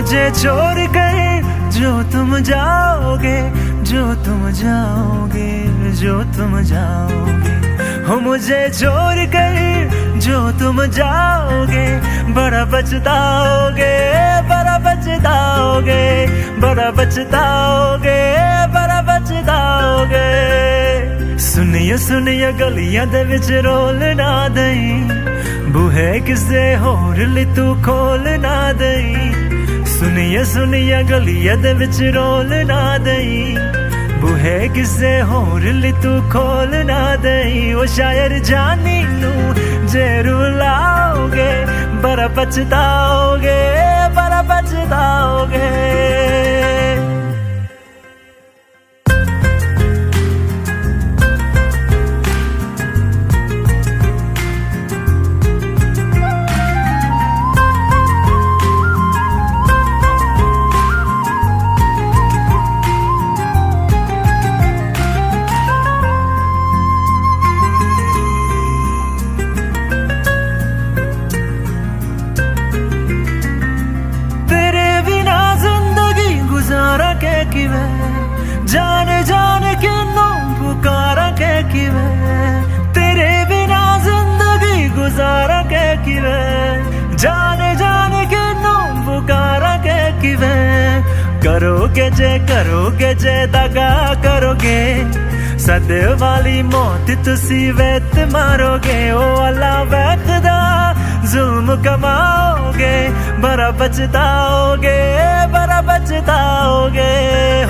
मुझे छोड़ कर जो तुम जाओगे, जो तुम जाओगे, जो तुम जाओगे। हो मुझे छोड़ कर जो तुम जाओगे, बड़ा पछताओगे, बड़ा पछताओगे, बड़ा पछताओगे, बड़ा पछताओगे। सुनिए सुनिए गलियां दे विच रोल ना दई, बूहे किसे होर ली तू खोल ना दई। सुनिए सुनिए गलियां दे विच रोल ना दई, बूहे किसे होर ली तू खोल ना दई। ओ शायर जानी नू जे रुलाओगे, बड़ा पछताओगे, बड़ा पछताओगे। जान जान किन्नू पुकारा के किवे, तेरे बिना जिंदगी गुजारा के किवे। जान जान किन्नू पुकारा के किवे, करोगे जे दगा करोगे, सद वाली मौत तुसी वेत मारोगे। ओ अल्लाह वैखदा जुल्म कमाओगे, बड़ा पछताओगे, बड़ा पछताओगे।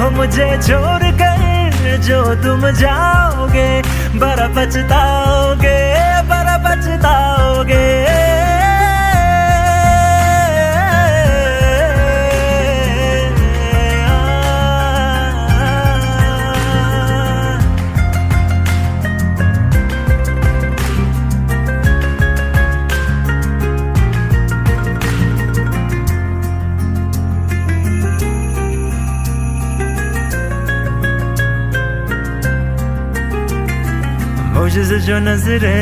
हो मुझे छोड़ कर जो तुम जाओगे, बड़ा पछताओगे, बड़ा पछताओगे। मुझसे जो नजरे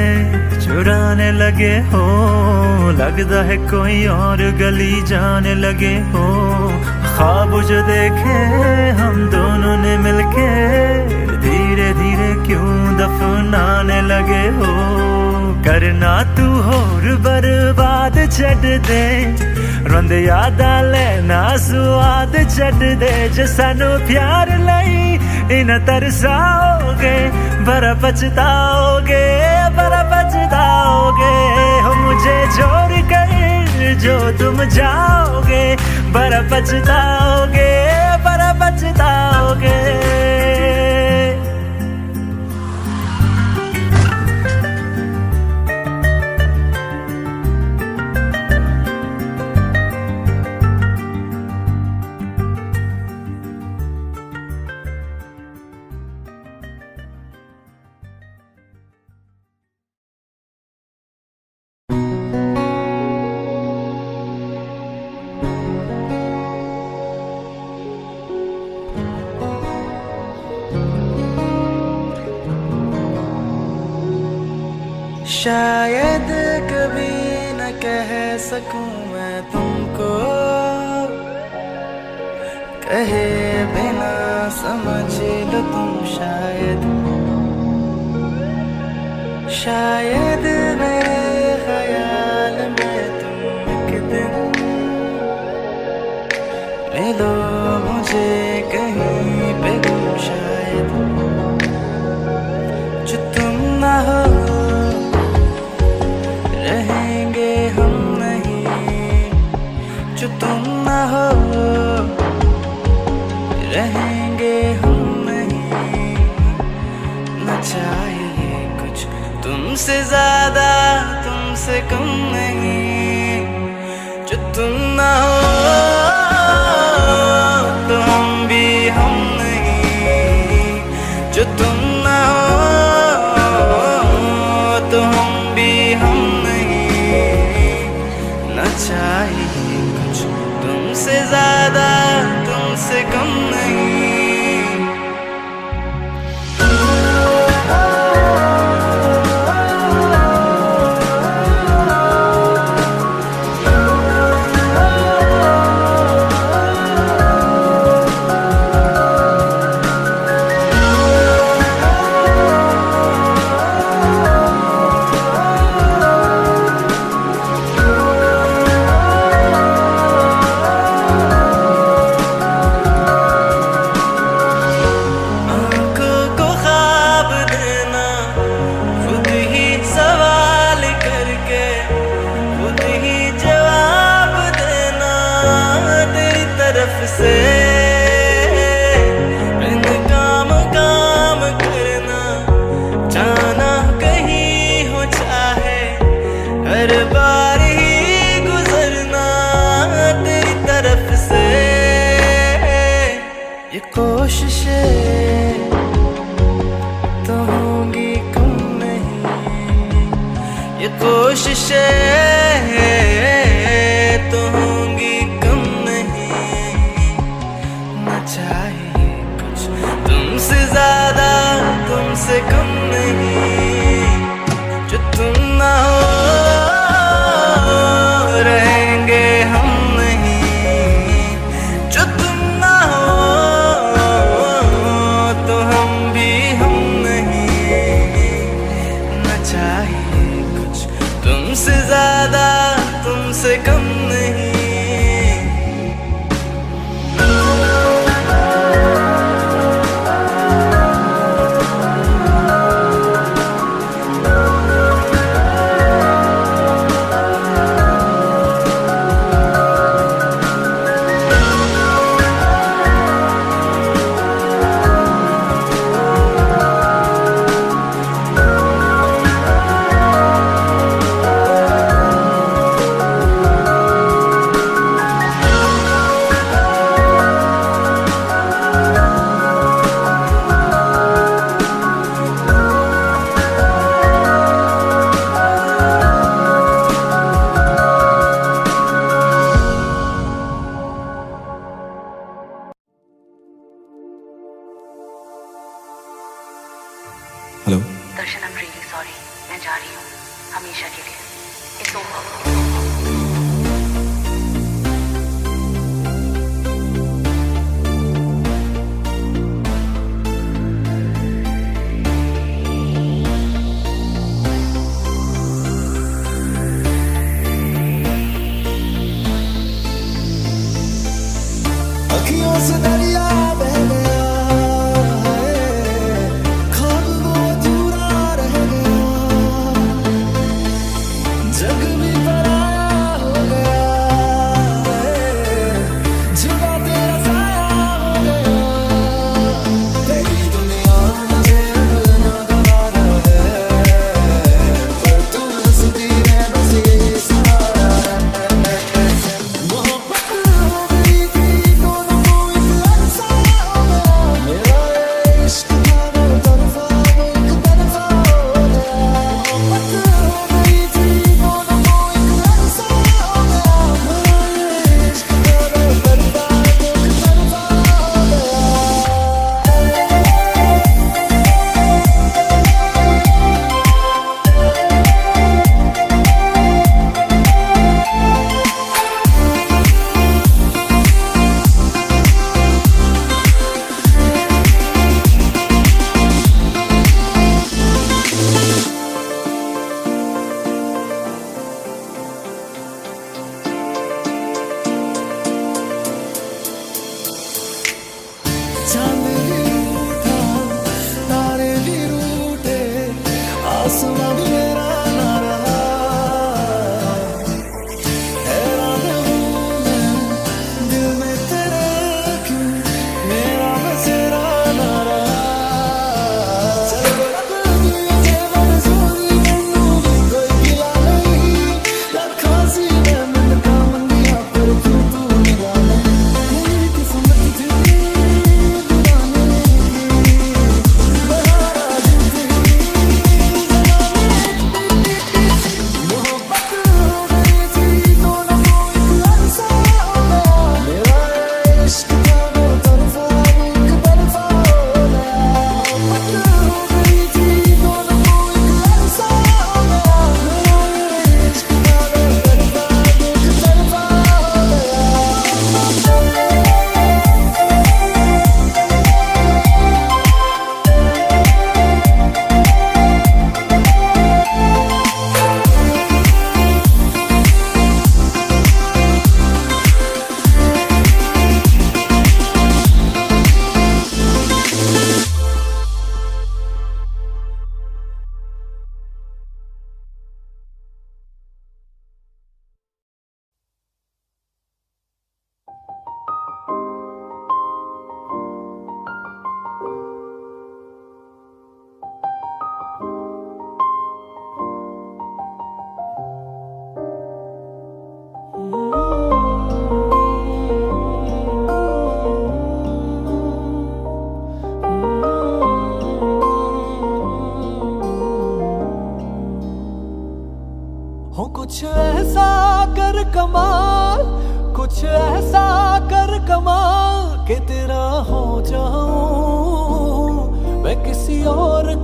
चुराने लगे हो, लगता है कोई और गली जाने लगे हो। ख्वाब जो देखे हम दोनों ने मिलके, धीरे धीरे क्यों दफनाने लगे हो। करना तू होर बर्बाद छड़ दे, रोंद यादा लेना स्वाद छड़ दे। जे सानू प्यार लई इन तरसाओगे, बड़ा पछताओगे, बड़ा पछताओगे। हो मुझे छोड़ कर जो तुम जाओगे, बड़ा पछताओगे, बड़ा पछताओगे। शायद कभी न कह सकूं मैं तुमको, कहे बिना समझ लो तुम शायद। शायद मेरे ख्याल में तुम एक दिन ले लो मुझे कहीं पे गुम। शायद जो तुम ना हो रहेंगे हम नहीं, जो तुम ना हो रहेंगे हम नहीं। न चाहिए कुछ तुमसे ज्यादा, तुमसे कम नहीं। जो तुम ना हो तो हम भी हम नहीं। जो तुम ना हो तो हम भी हम नहीं। न चाहिए कुछ तुमसे ज्यादा, तुमसे कम नहीं। से बिन काम काम करना, जाना कहीं हो चाहे, हर बार ही गुजरना तेरी तरफ से। ये कोशिशें तो होंगी कम नहीं, ये कोशिशें तो होंगी कम नहीं। न चाहिए कुछ तुमसे ज्यादा, तुमसे कम नहीं। जो तुम ना हो रहेंगे हम नहीं, जो तुम ना हो तो हम भी हम नहीं। न चाहिए कुछ तुमसे ज्यादा, तुमसे कम नहीं। Hello Darshan, I am really sorry. मैं जा रही हूँ हमेशा के लिए। It's over. अखियों से दरिया बह गया है, ख्वाब वो अधूरा रह गया। जग भी पराया हो गया है, जुदा तेरा साया हो गया। तेरी दुनिया मुझे अब ना गवारा है, पर तू हंसती है बस यही सहारा है। मोहब्बत हो गई थी दोनों को इस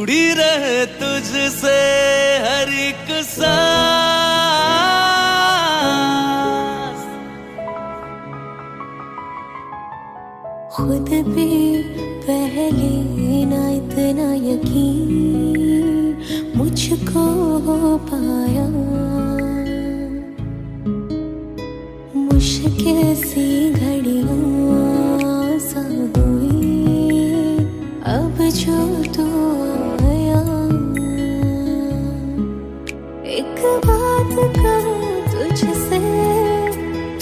जुड़ी रहे तुझसे हर एक सांस। खुद पे पहले ना इतना यकीन मुझको हो पाया, मुश्किल सी घड़ियां सा हुई अब जो तू आया। एक बात कहूं तुझसे,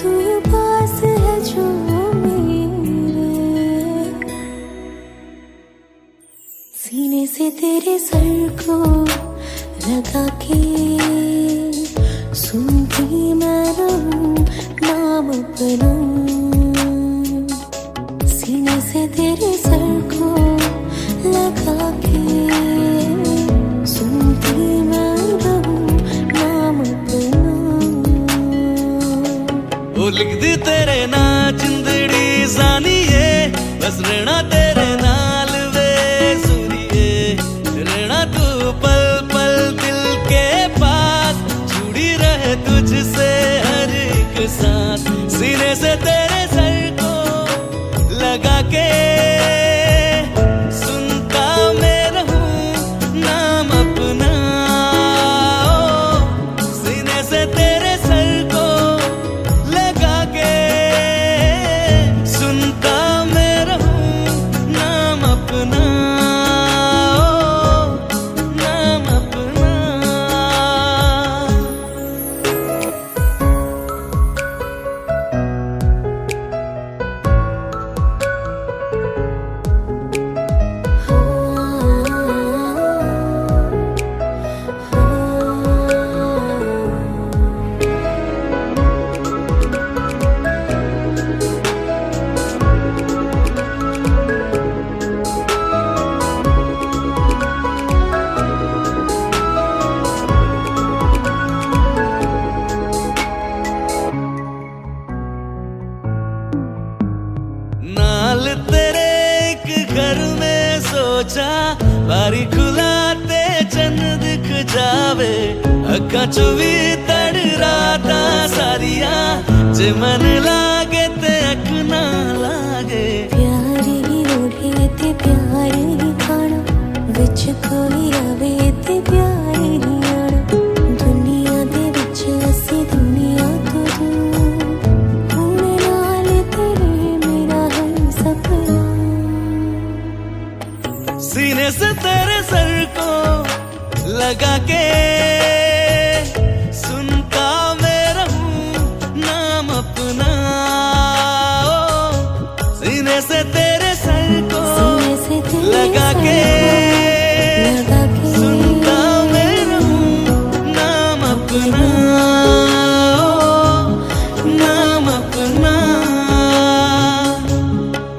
तू पास है जो मेरे, सीने से तेरे सर को लगा के सुनती मैं रहूं नाम अपना। सीने से तेरे सर को लगा के सुनती मैं रहूं नाम अपना। वो लिख दी तेरे ना जिंदड़ी सानिए, बस रहना तेरे नाल वे सुनिए। रहना तू पल पल दिल के पास, जुड़ी रहे तुझसे हर एक सांस। सीने से तेरे सर को लगा के सुनता मैं रहूं नाम अपना। सीने से तेरे सर को लगा के सुनता मैं रहूं नाम अपना, नाम अपना। नाल तेरे एक घर में सोचा, बारी खुलाते चन्न दिख जावे। अखा चो भी तड़ राता सारिया, जे मन लागे ते अख ना लागे। प्यार ही ओढ़े ते प्यार ही खाना, विच कोई आवे ते प्यार ही आना। दुनिया दे विच असी दुनिया तो दूर, हुण नाल तेरे मेरा है सपना। सीने से तेरे सर को लगा के सुनता मैं रहूं नाम अपना। सीने से तेरे सर को सीने से तेरे लगा सर के को लगा के सुनता मैं रहूं नाम अपना, नाम अपना।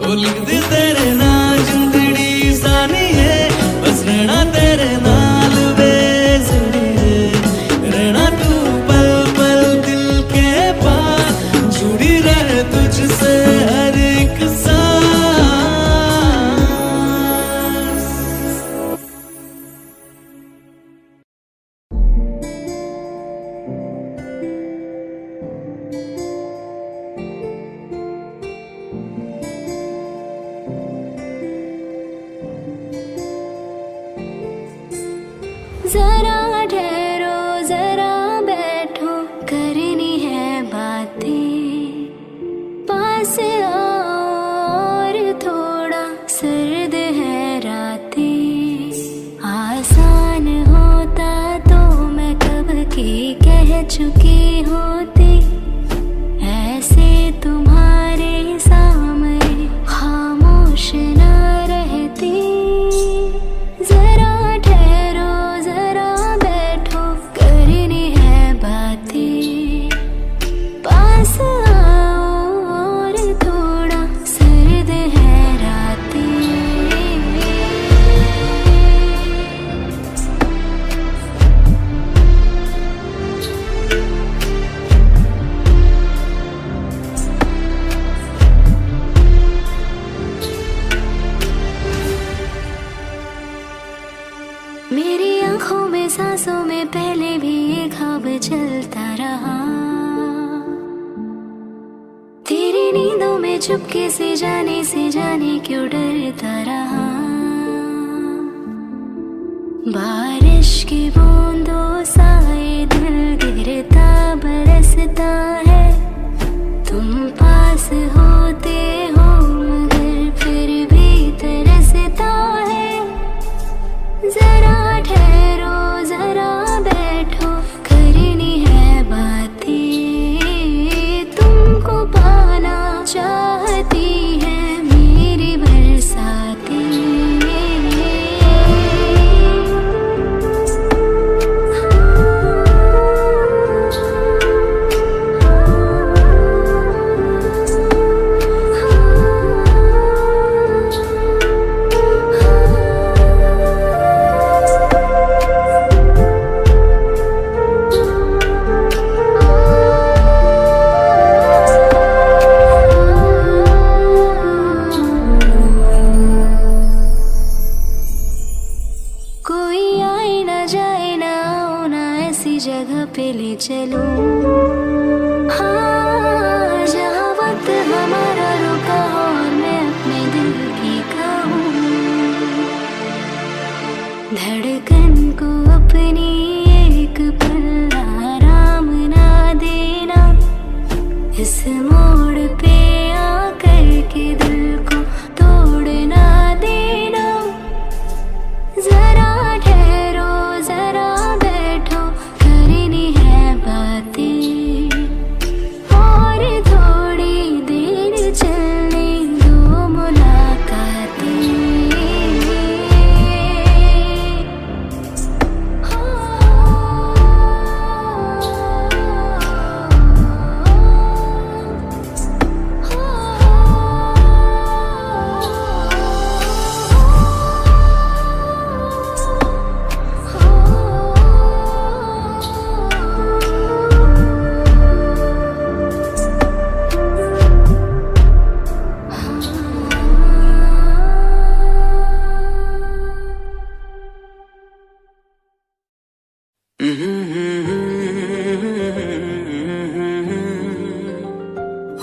ओ लिख दी तेरे ना जिंदड़ी सानिए, बस रहना तेरे नाल वे जुड़िए। रहना तू पल पल दिल के पास, जुड़ी रहे तुझसे हर एक सांस। जरा ठहरो जरा बैठो, करनी है बातें। पास आओ और थोड़ा, सर्द है रातें। आसान होता तो मैं कब की कह चुकी होती, ऐसे तुम्हारे सामने खामोश न रहती। जरा ठहरो जरा बैठो, करनी है बातें। पास आओ और थोड़ा, सर्द है रातें। मेरी आंखों में सांसों में पहले भी ये ख्वाब चलता रहा, तेरी नींदों में चुपके से जाने क्यों डरता रहा। बारिश की बूंदों सा ये दिल गिरता बरसता है, तुम पास होते हो मगर फिर भी तरसता है। जरा ठहरो जरा बैठो करनी है बातें, तुमको पाना चाहती है मेरी बरसातें। कोई आए ना जाए ना आओ ना ऐसी जगह पे ले चलो, हाँ जहाँ वक्त हमारा रुका हो और मैं अपने दिल की कहूँ। धड़कन को अपनी एक पल आराम ना देना, इस मोड़ पे आकर के दिल को तोड़ ना देना। जरा ठहरो जरा बैठो करनी है बातें, और थोड़ी देर चलने दो मुलाकातें।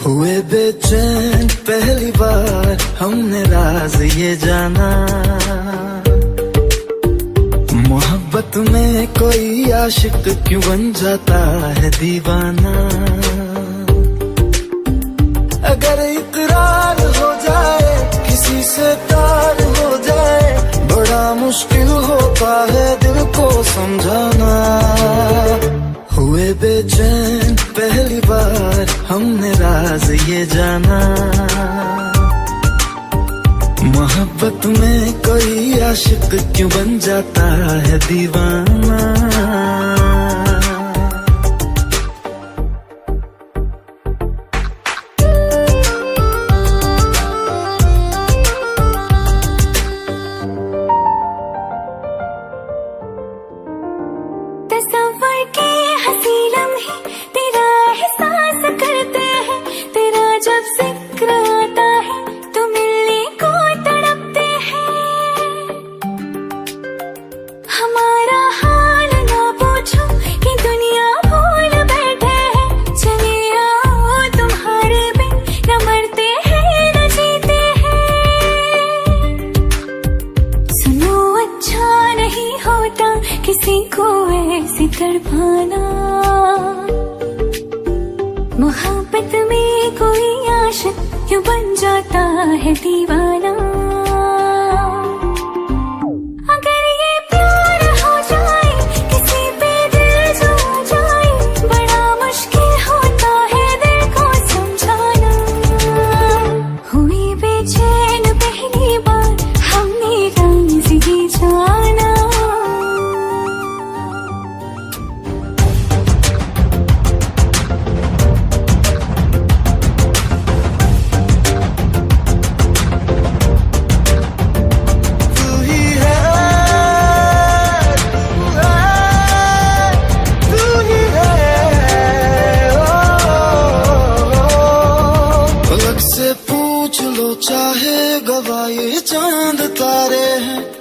हुए बेचैन पहली बार हमने राज ये जाना, मोहब्बत में कोई आशिक क्यों बन जाता है दीवाना। अगर इकरार हो जाए किसी से प्यार हो जाए, बड़ा मुश्किल होता है दिल को समझाना। हुए बेचैन पहली बार हमने राज ये जाना, मोहब्बत में कोई आशिक क्यों बन जाता है दीवाना। तस्वर के हंसी लम्हे तेरा एहसास करते हैं, तेरा जब जिक्र आता है तो मिलने को तड़पते हैं। हमारा हाल ना पूछो कि दुनिया भूल बैठे हैं, चले आओ तुम्हारे बिन न मरते हैं न जीते हैं। सुनो अच्छा नहीं होता किसी को ऐसी तड़पाना, मोहब्बत में कोई आशिक क्यों बन जाता है दीवाना। अगर ये प्यार हो जाए किसी पे दिल जो जाए, बड़ा मुश्किल होता है दिल को समझाना। हुई बेचैन पहली बार हमने राज ये जाना।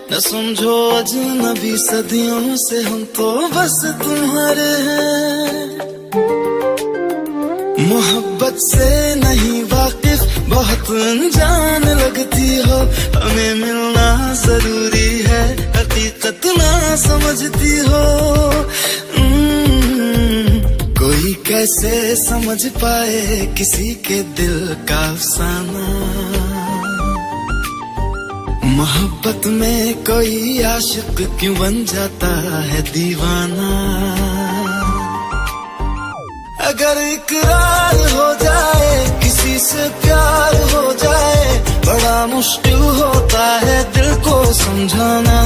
न समझो अजनबी सदियों से हम तो बस तुम्हारे हैं। मोहब्बत से नहीं वाकिफ बहुत अनजान लगती हो, हमें मिलना जरूरी है हकीकत ना समझती हो। कोई कैसे समझ पाए किसी के दिल का अफसाना, मोहब्बत में कोई आशिक क्यों बन जाता है दीवाना। अगर इकरार हो जाए किसी से प्यार हो जाए, बड़ा मुश्किल होता है दिल को समझाना।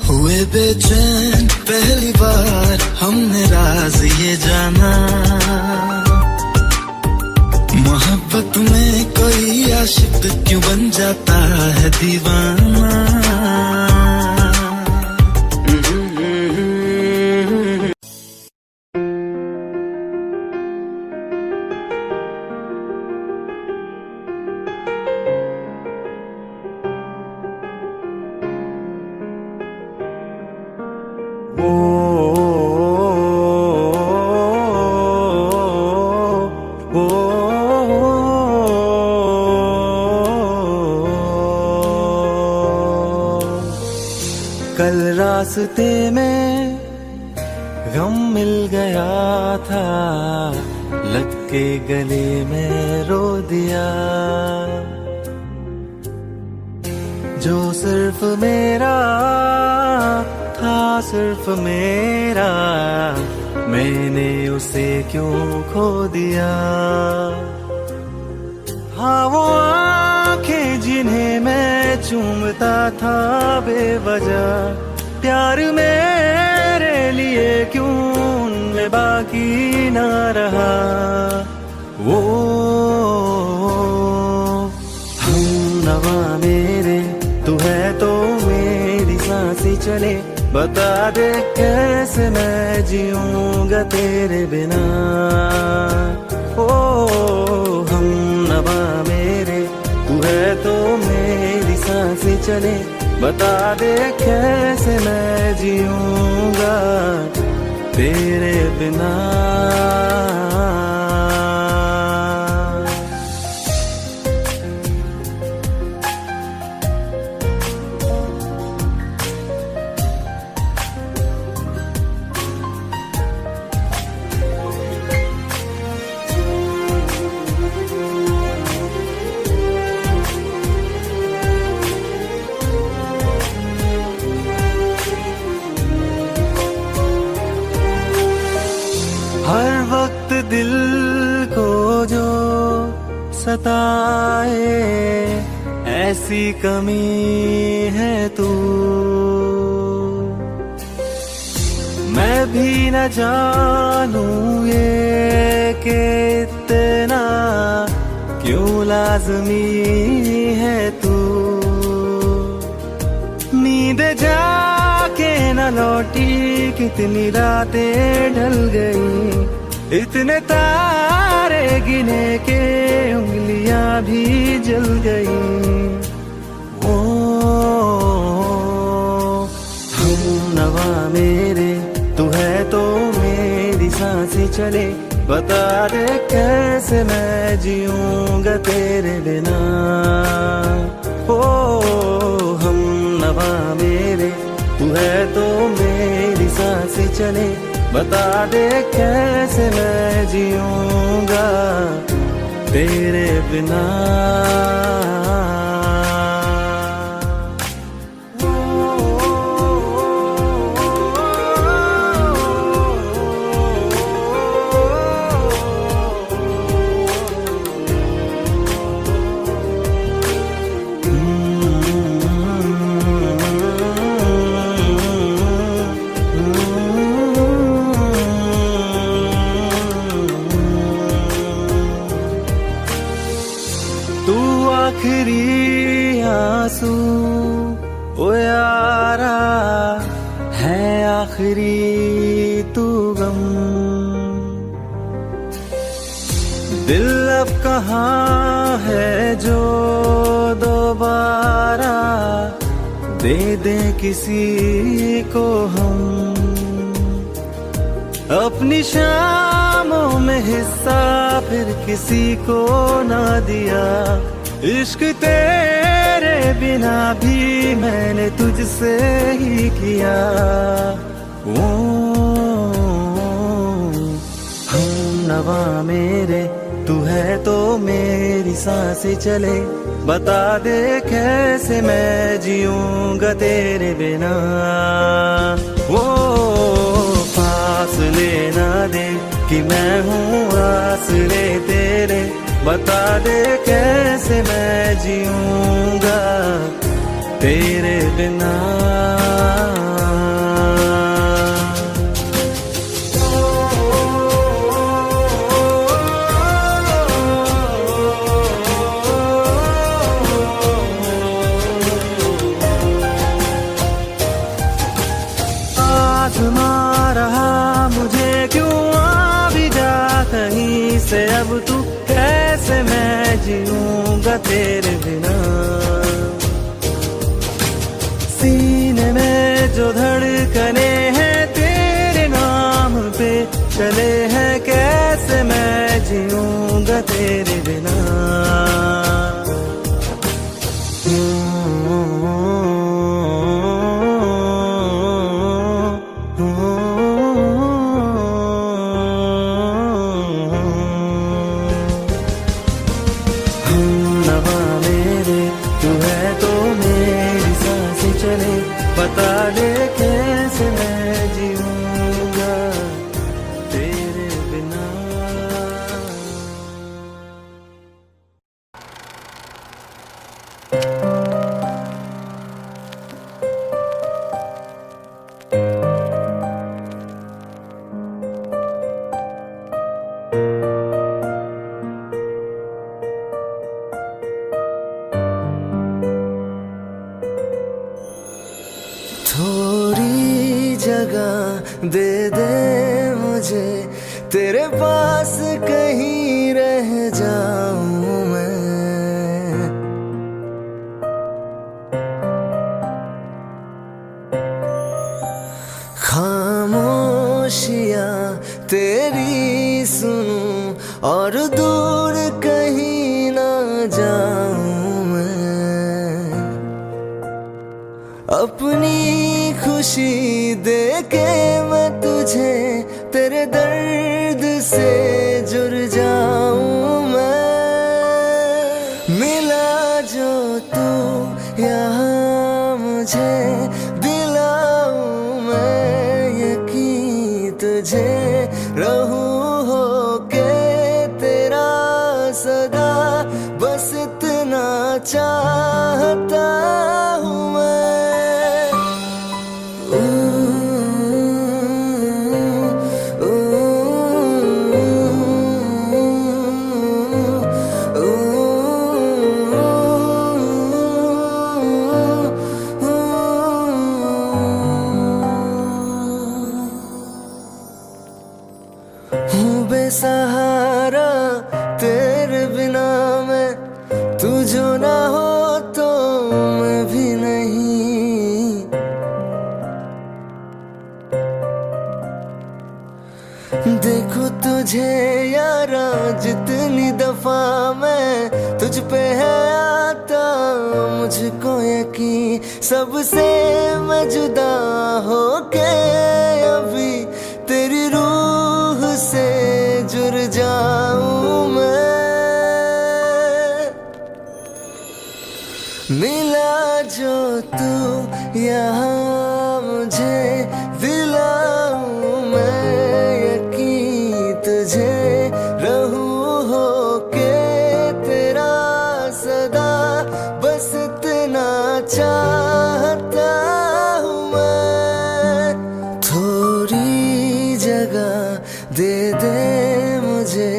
हुए बेचैन पहली बार हमने राज ये जाना, मोहब्बत में कोई आशिक क्यों बन जाता है दीवाना। कल रास्ते में गम मिल गया था, लग के गले में रो दिया। जो सिर्फ मेरा था सिर्फ मेरा, मैंने उसे क्यों खो दिया। हाँ वो आंखें जिन्हें मैं चूमता था बेवजह, प्यार मेरे लिए क्यों उनमें बाकी ना रहा। वो हम नवा मेरे तू है तो मेरी सांसें चले, बता दे कैसे मैं जीऊंगा तेरे बिना। ओ हम नवा मेरे तू है तो मेरी सांसें चले, बता दे कैसे मैं जीऊंगा तेरे बिना। हर वक्त दिल को जो सताए, ऐसी कमी है तू। मैं भी न जानूं ये कि इतना क्यों लाज़मी है तू। नींद जाके न लौटी कितनी रातें ढल गई, इतने तारे गिने के उंगलियां भी जल गई। ओ हम नवा मेरे तू है तो मेरी सांसें चले, बता दे कैसे मैं जीऊंगा तेरे बिना। ओ हम नवा मेरे तू है तो मेरी सांसें चले, बता दे कैसे मैं जीऊंगा तेरे बिना। तू आखिरी आंसू ओ यारा है, आखिरी तू गम। दिल अब कहाँ है जो दोबारा दे दे किसी को हम अपनी शामों में हिस्सा, फिर किसी को ना दिया। इश्क तेरे बिना भी मैंने तुझसे ही किया। ओ हम नवा मेरे, तू है तो मेरी सांसें चले। बता दे कैसे मैं जीऊंगा तेरे बिना। वो फासले ना दे कि मैं हूँ आसरे तेरे। बता दे कैसे मैं जीऊंगा तेरे बिना। आज़मा रहा मुझे क्यों, आ भी जा कहीं से अब तू। कैसे मैं जीऊंगा तेरे बिना। सीने में जो धड़कने हैं तेरे नाम पे चले हैं। कैसे मैं जीऊंगा तेरे बिना। बता दे कैसे मैं जीऊंगा तेरे बिना। थोड़ी जगह दे दे मुझे, तेरे पास कहीं रह जाऊं मैं। खामोशियां तेरी सुनूं और दूर कहीं ना जाऊं मैं। अपनी खुशी दे के मैं तुझे तेरे दर्द से जुड़ जाऊं मैं। मिला जो तू यहाँ मुझे दिलाऊं मैं यकीन तुझे। रहूं होके तेरा सदा, बस इतना चाहता हूँ मैं। हूँ बेसहारा तेरे बिना मैं, तू जो ना हो तो मैं भी नहीं। देखो तुझे यारा जितनी दफा मैं तुझ पे है आता, मुझको यकीन सबसे मैं जुदा होके अभी तेरी रूह से जुड़ जाऊं मैं। मिला जो तू यहाँ मुझे दिलाऊं मैं यकीन तुझे। रहूं होके तेरा सदा, बस इतना चाहता हूँ मैं। थोड़ी जगह दे दे मुझे,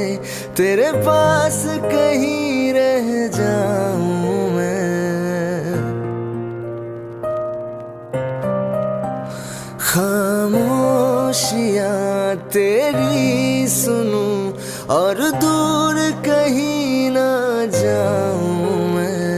तेरे पास कहीं रह जाऊं मैं। खामोशियां तेरी सुनूं और दूर कहीं ना जाऊं मैं।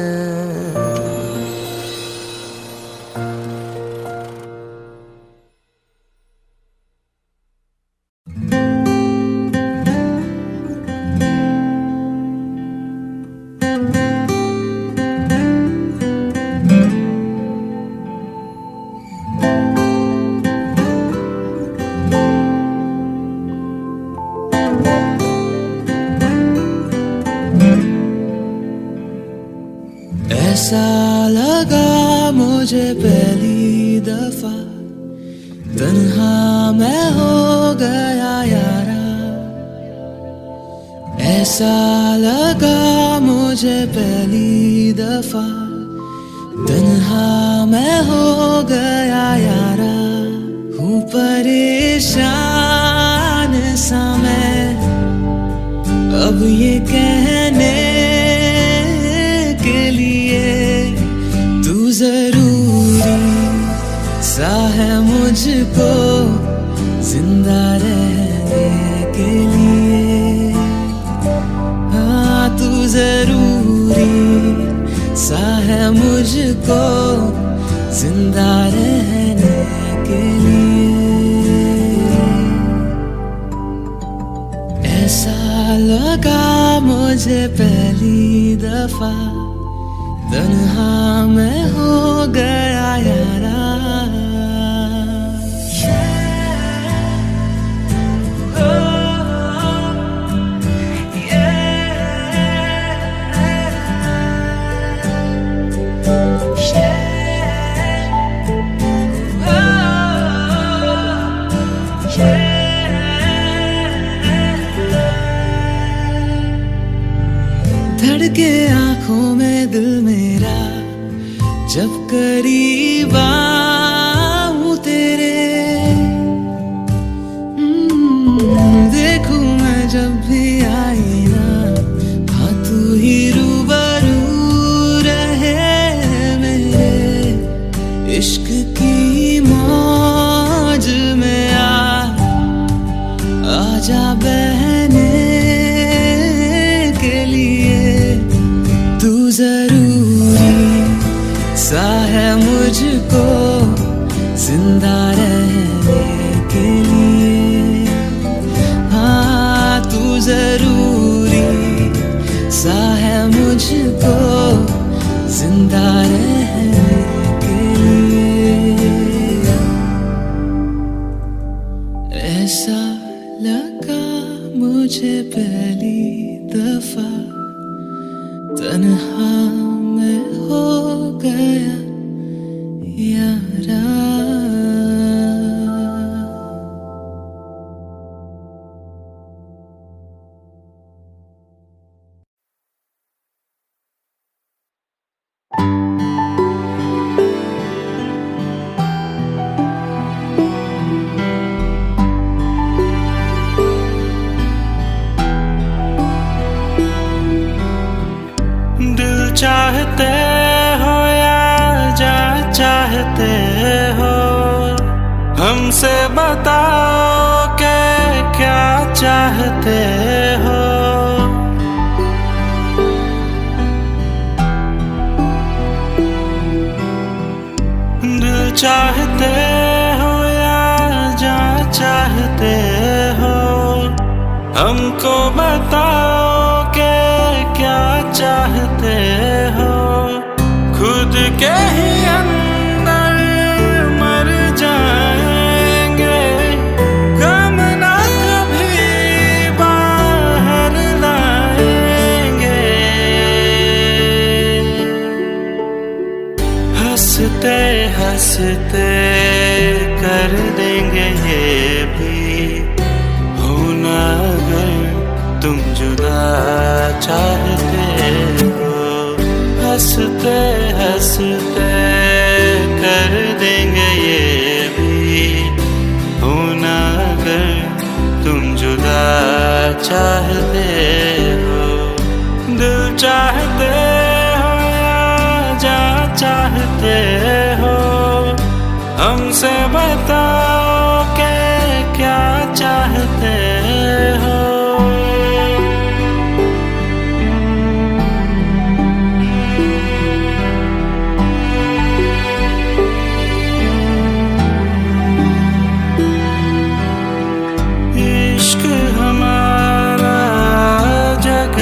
मुझे पहली दफा तन्हा मैं हो गया यारा, ऐसा लगा मुझे पहली दफा तन्हा मैं हो गया यारा। हूँ परेशान सा मैं अब ये कहने के लिए, तू जरूरी सा है मुझको जिंदा रहने के लिए। हाँ तू जरूरी सा है मुझको जिंदा रहने के लिए। ऐसा लगा मुझे पहली दफा तन्हा मैं हो गया यारा। धड़के आंखों में दिल मेरा जब करीब आऊं तेरे, देखूं मैं जब भी आईना, हाँ तू ही रूबरू रहे मेरे इश्क की मौज में। आजा बहने के लिए, तू जरूरी सा है मुझको जिंदा रहने के लिए। हाँ तू जरूरी सा है मुझको जिंदा रहने के लिए। ऐसा लगा मुझे पहली दफा तन्हा मैं हो गया यारा। चाहते हो या जा चाहते हो, हमसे बताओ कि क्या चाहते हो। दिल चाहते हो या जा चाहते हो, हमको बताओ कि क्या चाहते हो। खुद के ही अंदर मर जाएंगे, गम ना कभी बाहर लाएंगे। हंसते हंसते कर देंगे ये भी, होना अगर तुम जुदा चाहते हो। हंसते हंसते कर देंगे ये भी, होना अगर तुम जुदा चाहते हो। दिल चाहते हो या जा चाहते हो, हमसे बताओ कि क्या चाहते हो।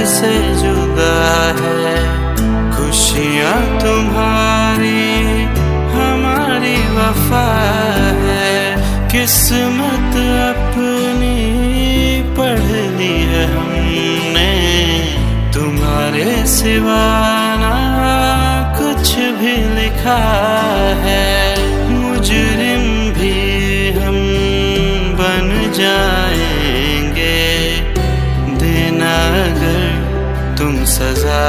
से जुदा है, खुशियाँ तुम्हारी हमारी वफा है। किस्मत अपनी पढ़ ली है हमने, तुम्हारे सिवा ना कुछ भी लिखा लिखा है, मुजरिम भी हम बन जाएंगे। देना अगर तुम सजा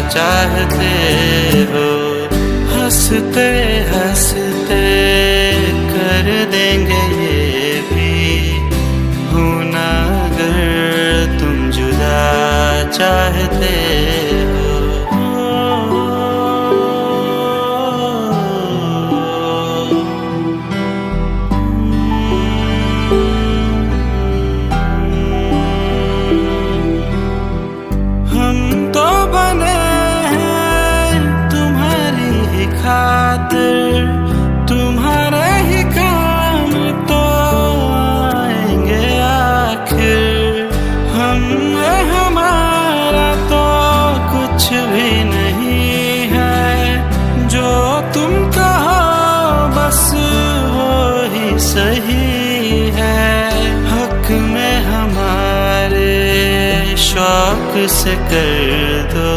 चाहते हो, हंसते हंसते कर देंगे ये भी। होना अगर तुम जुदा चाहते हो। हम तो बने हैं तुम्हारी ही खातिर, तुम्हारे ही काम तो आएंगे आखिर। हम हमारा तो कुछ भी नहीं है, जो तुम कहो बस वो ही सही है। हक में हमारे शौक से कर दो,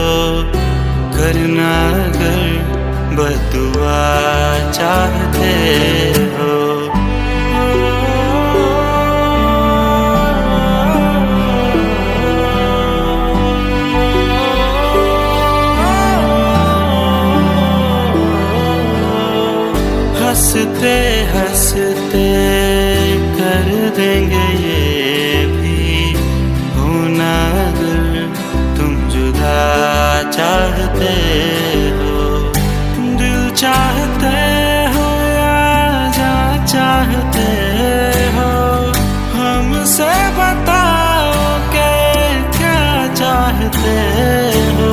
करना अगर बदुआ चाहते हो। हंसते हंसते कर देंगे ये भी। होना अगर तुम जुदा चाहते हो। दिल चाहते हो या जा चाहते हो, हमसे बताओ कि क्या चाहते हो।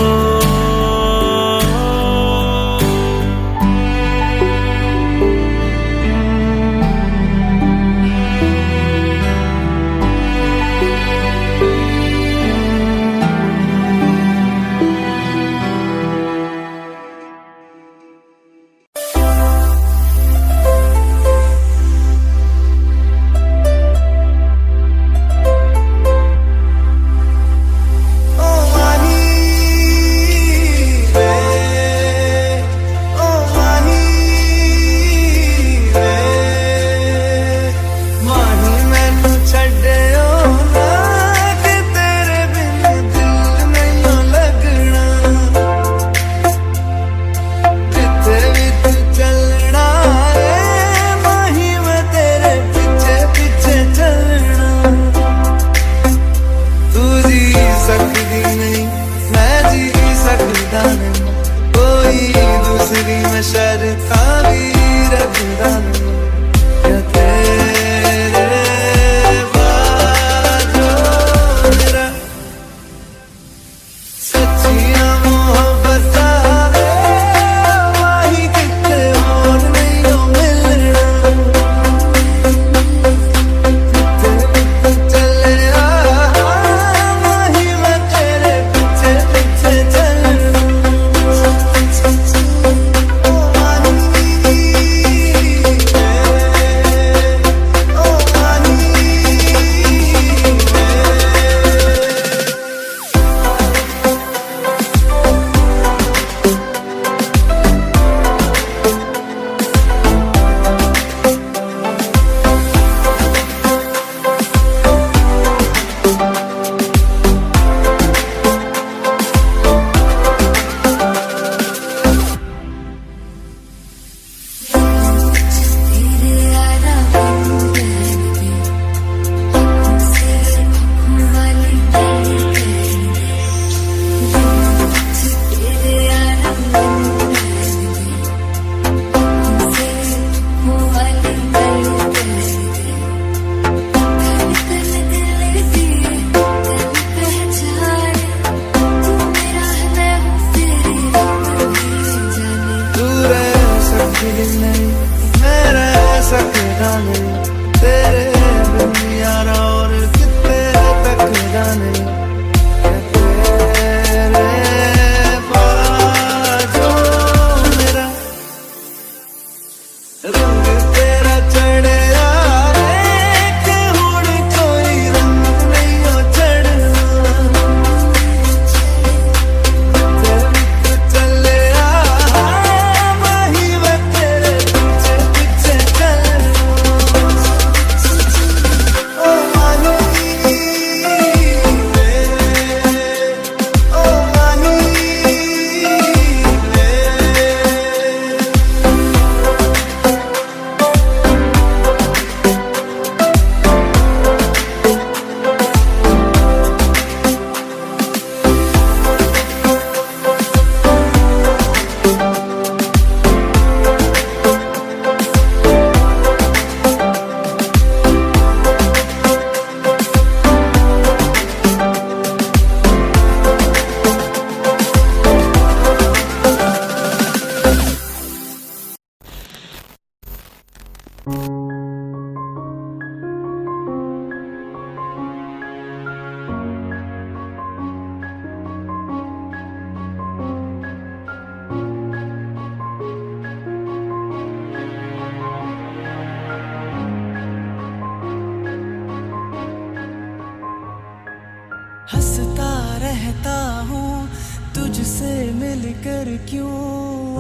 कर क्यों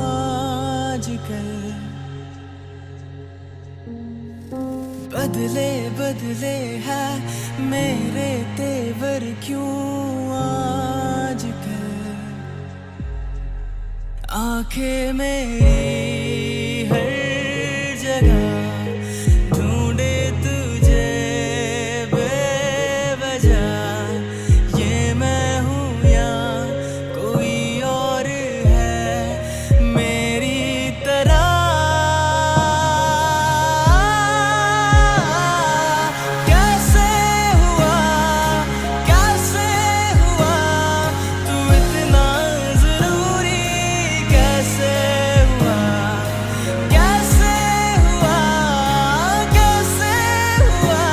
आजकल बदले बदले है मेरे तेवर क्यों आजकल। आंखें मेरी हर जगह ढूंढे तुझे बेवजह, ये मैं हूँ या कोई और है मेरी तरह। कैसे हुआ तू इतना जरूरी, कैसे हुआ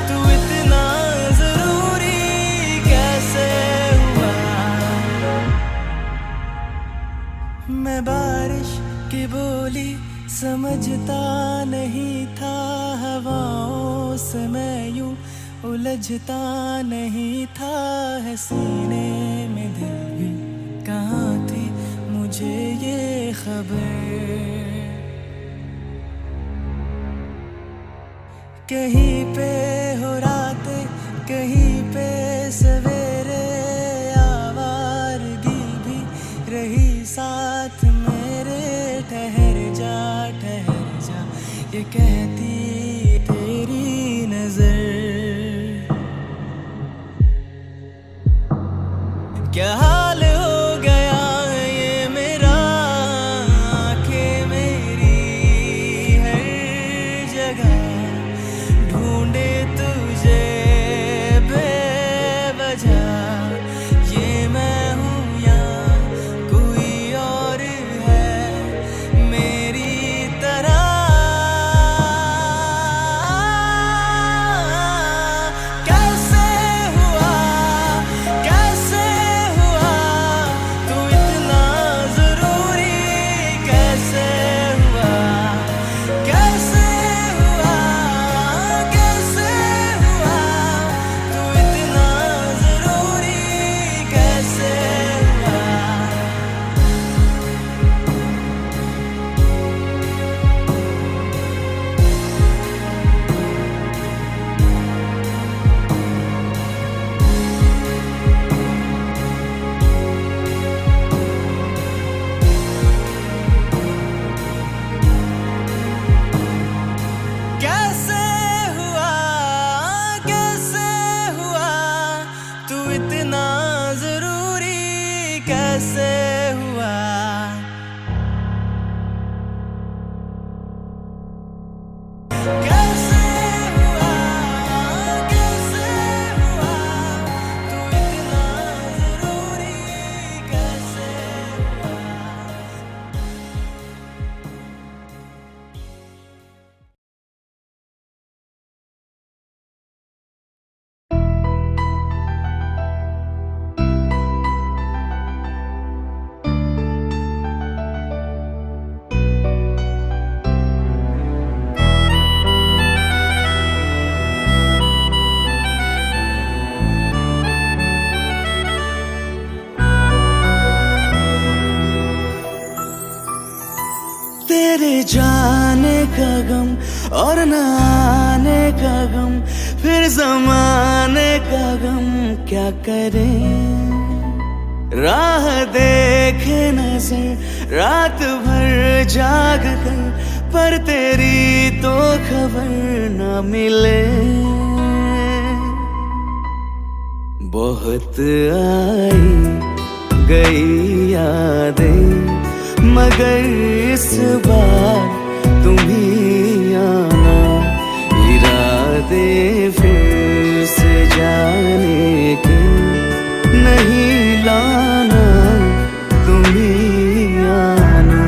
तू इतना जरूरी, कैसे हुआ। मैं बारिश की बोली समझता नहीं था, हवाओं से मैं यूं उलझता नहीं था, है सीने में दिल भी कहाँ थी मुझे ये खबर। कहीं पे हो रातें कहीं पे सवेरे, आवारगी भी रही साथ मेरे। ठहर जा ये कहती तेरी नजर। क्या हाल हो गया ये मेरा, आंखें मेरी हर जगह ढूंढे तुझे बेवजह, ये मैं हूँ या कोई और है मेरी तरह। कैसे हुआ तू इतना जरूरी, कैसे हुआ तू इतना जरूरी, कैसे हुआ। कैसे हुआ तू इतना जरूरी, कैसे हुआ। कैसे हुआ तू इतना जरूरी, कैसे हुआ। तेरे जाने का गम और न आने का गम, फिर जमाने का गम क्या करें। राह देखे नजर रात भर जाग कर, पर तेरी तो खबर न मिले। बहुत आई गई यादें मगर इस बार तुम ही आना, इरादे फिर से जाने के नहीं लाना, तुम ही आना।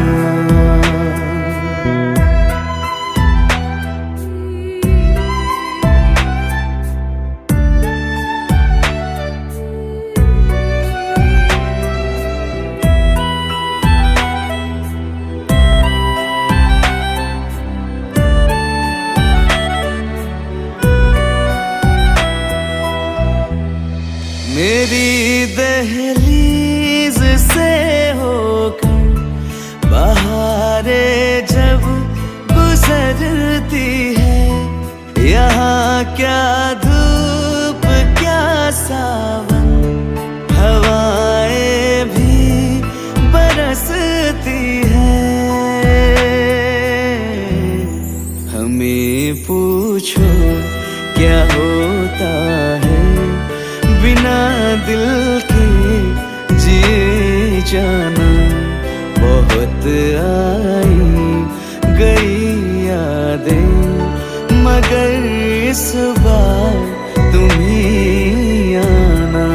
मेरी दहलीज से हो क्या धूप क्या सावन, हवाएं भी बरसती है। हमें पूछो क्या होता है बिना दिल के जिए जाना। बहुत आई गई यादें मगर इस बार तुम ही आना।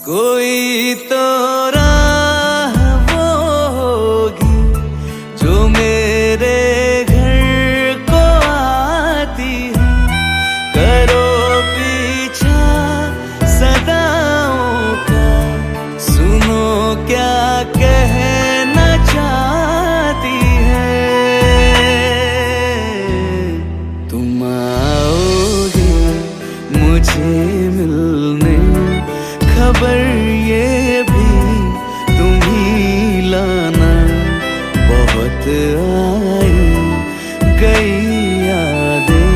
कोई तो राह वो होगी जो मेरे घर को आती है। करो पीछा सदाओं का, सुनो क्या कहना चाहती है। तुम आओगे मुझे मिलने, खबर ये भी तुम ही लाना। बहुत आई गई यादें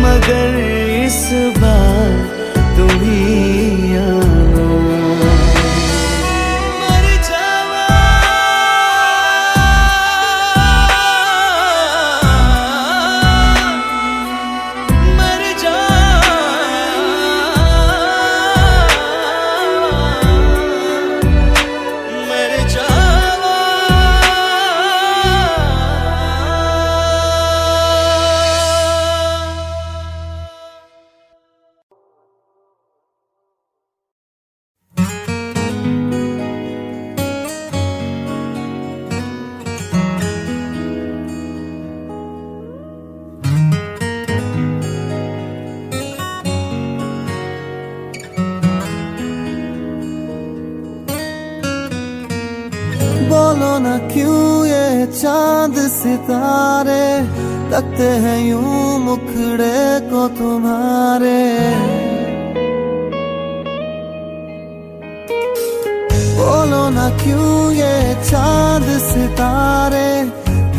मगर इस बार तुम ही आना। मर जावा मर जा बोलो ना क्यों ये चांद सितारे लगते हैं यूं मुखड़े को तुम्हारे। बोलो ना क्यों ये चांद सितारे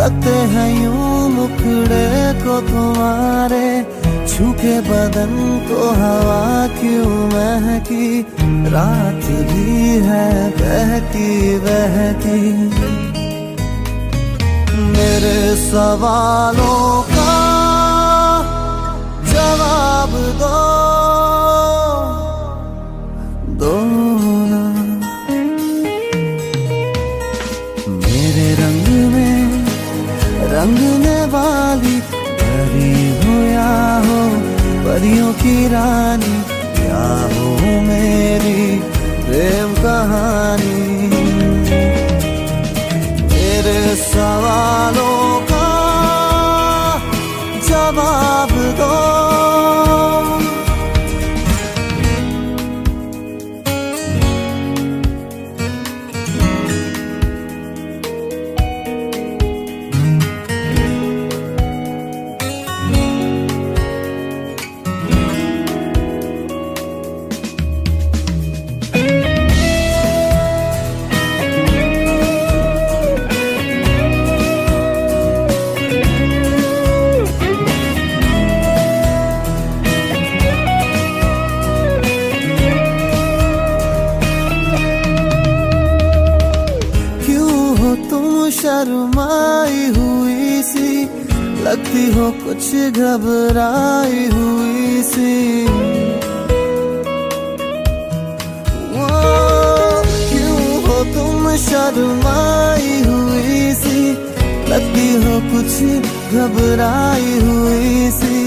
लगते हैं यूं मुखड़े को तुम्हारे। छूके बदन को हवा क्यों महकी, रात भी है बहकी बहकी। मेरे सवालों का जवाब दो ना। मेरे रंग में रंगने वाली परी हो या हो परियों की रानी, क्या हो मेरी प्रेम कहानी। मेरे सवालों का जवाब दो। शर्माई हुई सी लगती हो, कुछ घबराई हुई सी। क्यों हो तुम शर्माई हुई सी लगती हो, कुछ घबराई हुई सी।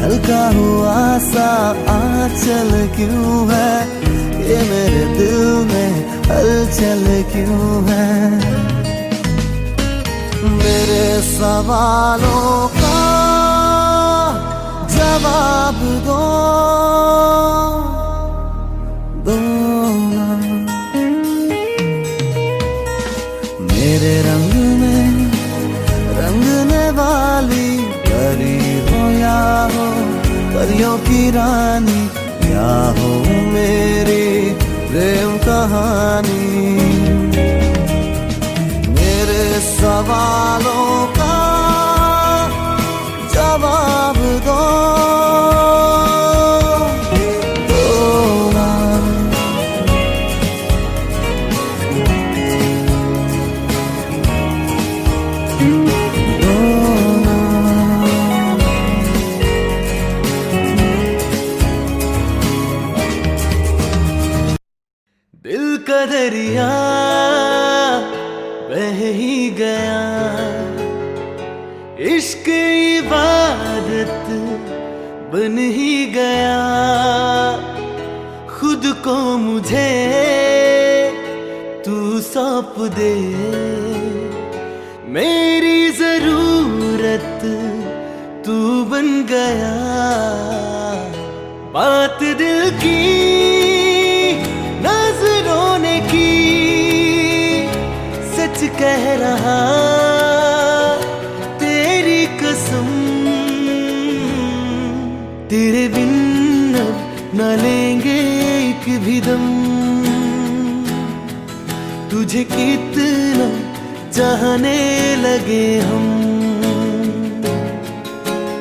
हल्का हुआ सा आंचल क्यों है, ये मेरे दिल में हलचल क्यों है। मेरे सवालों का जवाब दो ना। परियों की रानी, क्या हो मेरी प्रेम कहानी। मेरे सवालों का जवाब दो, दिल का दरिया बह ही गया, इश्क इबादत बन ही गया। खुद को मुझे तू सौंप दे, मेरी जरूरत तू बन गया। बात दिल की नजरों ने की, सच कह रहा तेरी कसम। तेरे बिन अब न लेंगे एक भी दम, तुझे कितना चाहने लगे हम।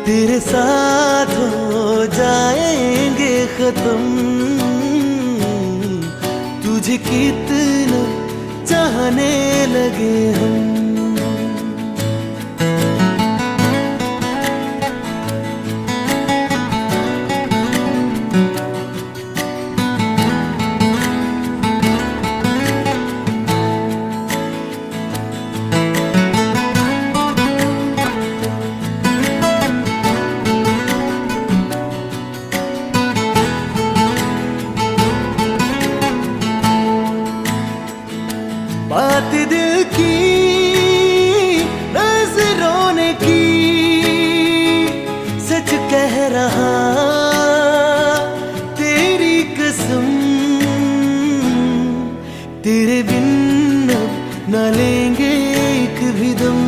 तेरे साथ हो जाएंगे खत्म, तुझे कितना चाहने लगे हम। बात दिल की नजरों ने की, सच कह रहा तेरी कसम। तेरे बिन अब न लेंगे एक भी दम,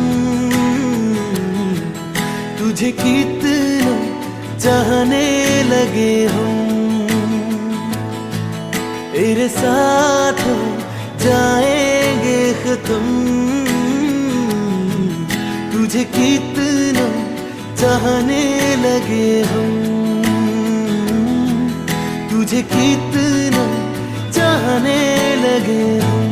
तुझे कितना चाहने लगे हम। तेरे साथ जाएंगे खत्म, तुझे कितना चाहने लगे हम। तुझे कितना चाहने लगे हम।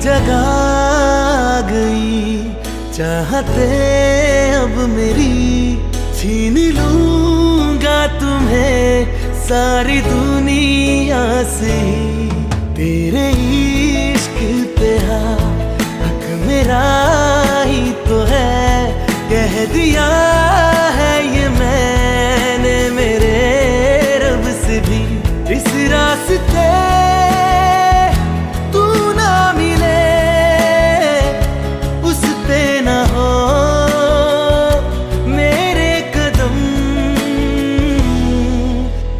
जगा गई चाहते अब मेरी, छीन लूंगा तुम्हें सारी दुनिया से। तेरे इश्क पे हक मेरा ही तो है, कह दिया है ये मैंने मेरे रब से भी। इस रास्ते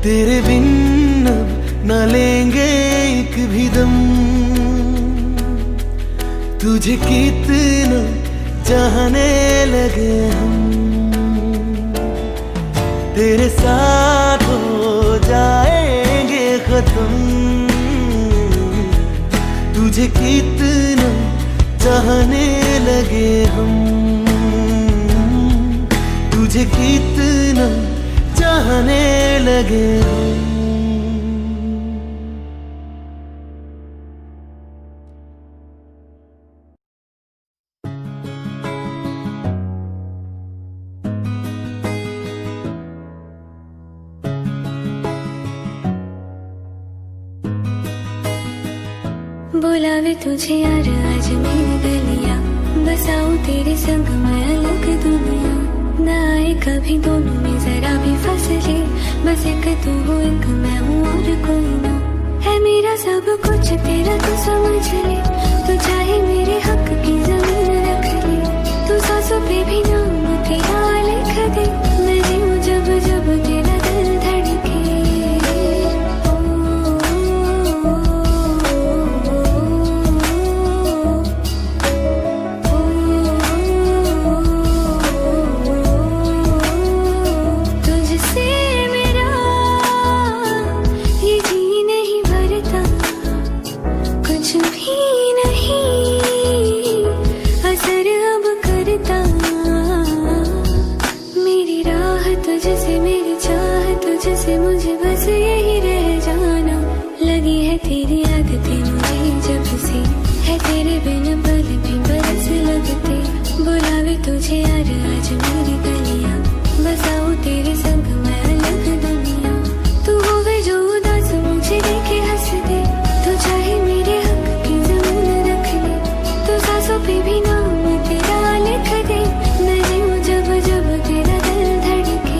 तेरे बिन अब न लेंगे एक भी दम, तुझे कितना चाहने लगे हम। तेरे साथ हो जाएंगे खत्म, तुझे कितना चाहने लगे हम। तुझे कितना चाहने लगे हम। बुलावे तुझे यार आज मेरी गलियां, बसाऊं तेरे संग मैं अलग दुनिया। ना आए कभी दोनों में जरा भी फसले, बस एक तू हो एक मैं हूँ और कोई ना है मेरा सब कुछ तेरा तू समझ ले, तू चाहे मेरे हक की जमीन रख ले, तू सांसों पे भी नाम तेरा लिख दे, मैं जीऊं जब जब तेरा दिल धड़के। तुझसे मेरी चाह तुझसे मुझे बस यही रह जाना, लगी है तेरी आदतें मुझे जब से, है तेरे बिन पल भी बरस लगते, बुलावे तुझे यार आज मेरी गलियां, बसाऊं तेरे संग मैं अलग दुनिया, तू होवे जो उदास मुझे देखे हंस दे, तू चाहे मेरे हक की जमीन रख ले, तू सांसों पे भी नाम तेरा लिख दे, मैं जीऊं जब जब तेरा दिल धड़के।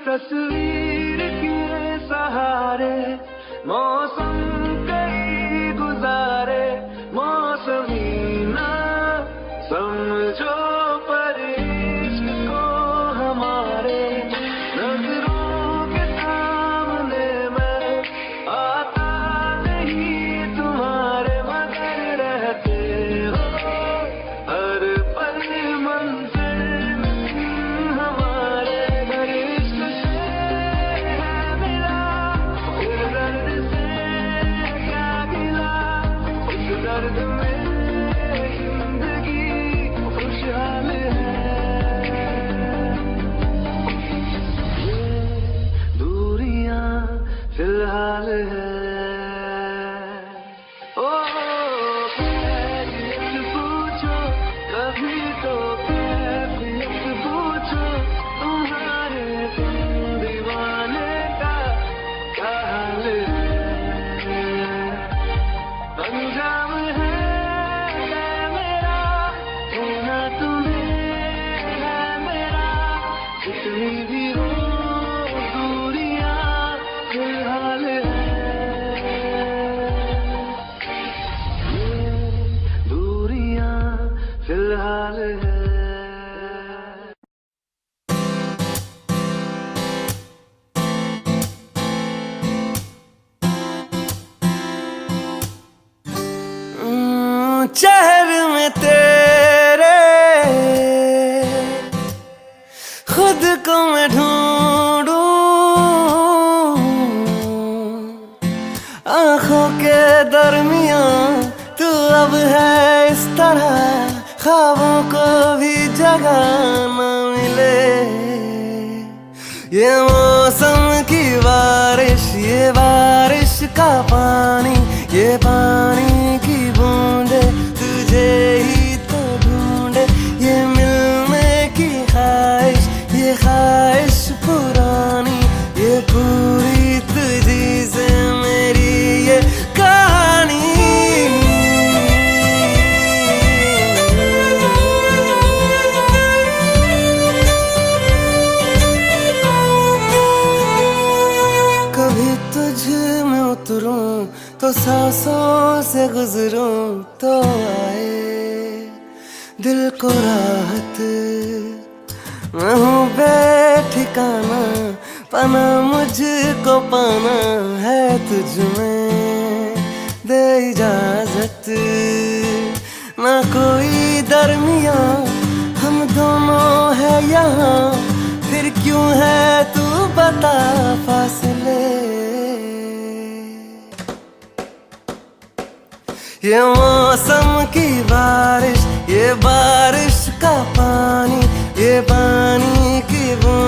तस्वीर के सहारे मौसम कई गुजारे, मौसमी ना समझो पर इश्क को हमारे, नजरों के सामने मैं आता नहीं तुम्हारे, मगर रहते हो हर पल मंजिल हमारे, घर इश्क से है मिला, फिर दर्द से क्या गिला, इस दर्द में जिंदगी खुशहाल है, ये दूरियां फिलहाल है। ओ कैफियत पूछो कभी तो कैफियत पूछो, तुम्हारे दीवाने का क्या हाल है, अंजाम है मेरा होना तुम्हें है मेरा, जितनी भी हो दूरियां फिलहाल है। शहर में तेरे खुद को मैं ढूंढूं, आंखों के दरमियां तू अब है इस तरह, ख्वाबों को भी जगह न मिले। ये मौसम की बारिश, ये बारिश का पानी, ये पानी की बूंदे तुझे ही तो ढूंढे। ये मिलने की ख्वाहिश, ये ख्वाहिश पुरानी, ये पूरी तुझी से मेरी ये कहानी। कभी तुझ में उतरूं तो सांसों से गुजरूं तो आए दिल को राहत। मैं हूँ बेठिकाना, पाना मुझको पाना है तुझ में, दे इजाजत। ना कोई दरमिया, हम दोनों है यहाँ, फिर क्यों है तू बता फासले। ये मौसम की बारिश, ये बारिश का पानी, ये पानी की बूंद